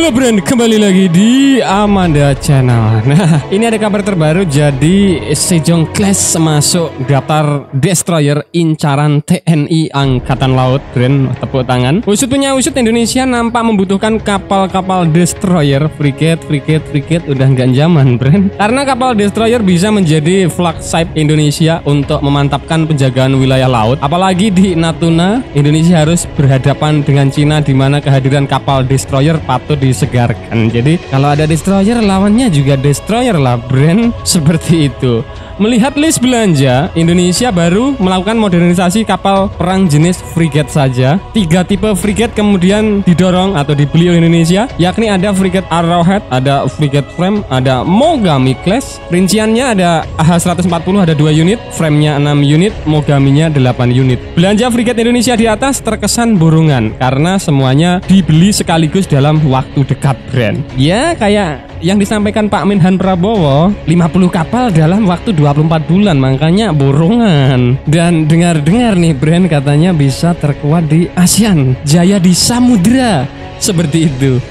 Halo Brand, kembali lagi di Amanda Channel. Nah, ini ada kabar terbaru. Jadi Sejong Class masuk daftar destroyer incaran TNI Angkatan Laut. Brand, tepuk tangan. Usut punya usut, Indonesia nampak membutuhkan kapal-kapal destroyer. Frigate udah nggak zaman, Brand. Karena kapal destroyer bisa menjadi flagship Indonesia untuk memantapkan penjagaan wilayah laut. Apalagi di Natuna, Indonesia harus berhadapan dengan Cina, di mana kehadiran kapal destroyer patut disegarkan. Jadi kalau ada destroyer, lawannya juga destroyer lah, Brand. Seperti itu. Melihat list belanja, Indonesia baru melakukan modernisasi kapal perang jenis frigate saja. 3 tipe frigate kemudian didorong atau dibeli oleh Indonesia, yakni ada frigate Arrowhead, ada frigate Frame, ada Mogami Class. Rinciannya ada AH-140 ada 2 unit, frame-nya 6 unit, Mogaminya 8 unit. Belanja frigate Indonesia di atas terkesan borongan karena semuanya dibeli sekaligus dalam waktu dekat, Brand. Ya, kayak yang disampaikan Pak Menhan Prabowo, 50 kapal dalam waktu 24 bulan, makanya borongan. Dan dengar-dengar nih, Brand, katanya bisa terkuat di ASEAN, jaya di samudra, seperti itu.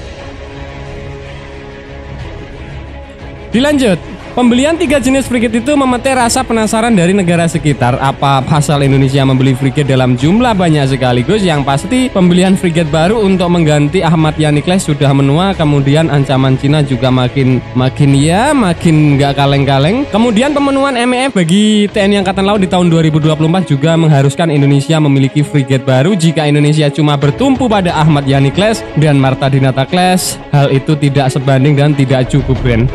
Dilanjut. Pembelian 3 jenis frigate itu memetik rasa penasaran dari negara sekitar. Apa pasal Indonesia membeli frigate dalam jumlah banyak sekaligus? Yang pasti pembelian frigate baru untuk mengganti Ahmad Yani Class sudah menua. Kemudian ancaman Cina juga makin nggak kaleng-kaleng. Kemudian pemenuhan MEF bagi TNI Angkatan Laut di tahun 2024 juga mengharuskan Indonesia memiliki frigate baru. Jika Indonesia cuma bertumpu pada Ahmad Yani Class dan Marta Dinata Class, hal itu tidak sebanding dan tidak cukup, Brand.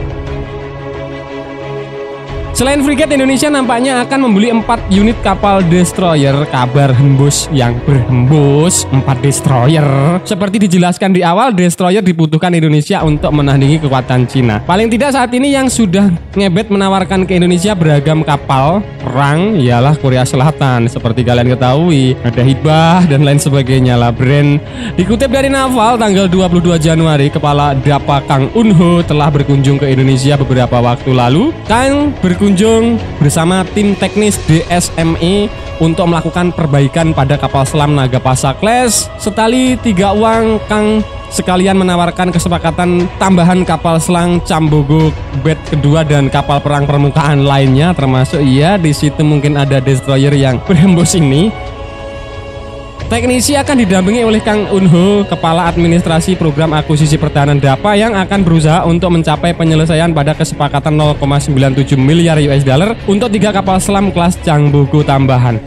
Selain frigate, Indonesia nampaknya akan membeli 4 unit kapal destroyer. Kabar hembus yang berhembus, 4 destroyer. Seperti dijelaskan di awal, destroyer dibutuhkan Indonesia untuk menandingi kekuatan Cina. Paling tidak saat ini yang sudah ngebet menawarkan ke Indonesia beragam kapal perang ialah Korea Selatan. Seperti kalian ketahui, ada hibah dan lain sebagainya lah, Brand. Dikutip dari Naval tanggal 22 Januari, Kepala Dapa Kang Unho telah berkunjung ke Indonesia beberapa waktu lalu. Kang berkunjung bersama tim teknis DSME untuk melakukan perbaikan pada kapal selam Nagapasa Class. Setali 3 uang, Kang sekalian menawarkan kesepakatan tambahan kapal selam Cambogo Batch kedua dan kapal perang permukaan lainnya, termasuk di situ mungkin ada destroyer yang berhembus ini. Teknisi akan didampingi oleh Kang Unho, Kepala Administrasi Program Akuisisi Pertahanan DAPA, yang akan berusaha untuk mencapai penyelesaian pada kesepakatan 0,97 miliar US dollar untuk 3 kapal selam kelas Cambogo tambahan.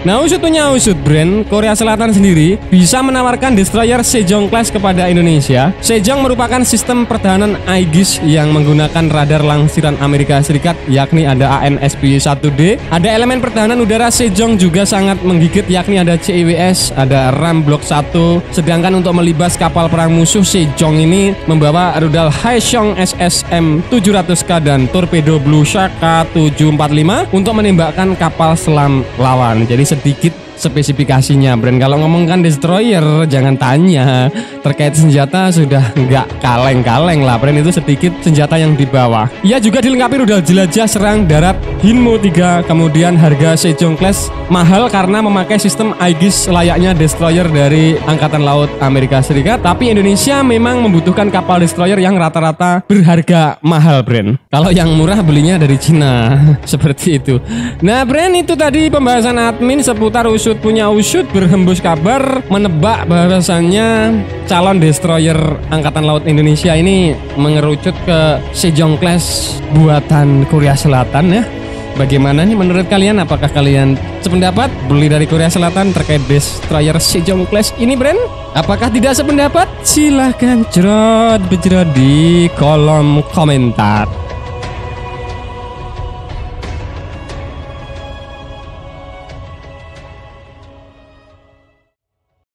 Nah, usut punya usut, Brand, Korea Selatan sendiri bisa menawarkan destroyer Sejong Class kepada Indonesia. Sejong merupakan sistem pertahanan Aegis yang menggunakan radar langsiran Amerika Serikat, yakni ada AN/SPY-1D. Ada elemen pertahanan udara Sejong juga sangat menggigit, yakni ada CIWS, ada RAM Block 1. Sedangkan untuk melibas kapal perang musuh, Sejong ini membawa rudal Haesong SSM 700K dan torpedo Blue Shark K745 untuk menembakkan kapal selam lawan. Jadi sedikit spesifikasinya, Brand. Kalau ngomongkan destroyer, jangan tanya. Terkait senjata sudah nggak kaleng-kaleng lah, Brand. Itu sedikit senjata yang dibawa. Ia juga dilengkapi rudal jelajah serang darat Hinmo 3. Kemudian harga Sejong Class mahal karena memakai sistem Aegis layaknya destroyer dari Angkatan Laut Amerika Serikat. Tapi Indonesia memang membutuhkan kapal destroyer yang rata-rata berharga mahal, Brand. Kalau yang murah belinya dari Cina. Seperti itu. Nah, Brand, itu tadi pembahasan admin seputar usut punya usut. Berhembus kabar menebak bahwasannya calon destroyer Angkatan Laut Indonesia ini mengerucut ke Sejong Class buatan Korea Selatan ya. Bagaimana nih menurut kalian? Apakah kalian sependapat beli dari Korea Selatan terkait destroyer Sejong Class ini, Brand? Apakah tidak sependapat? Silahkan cerot di kolom komentar.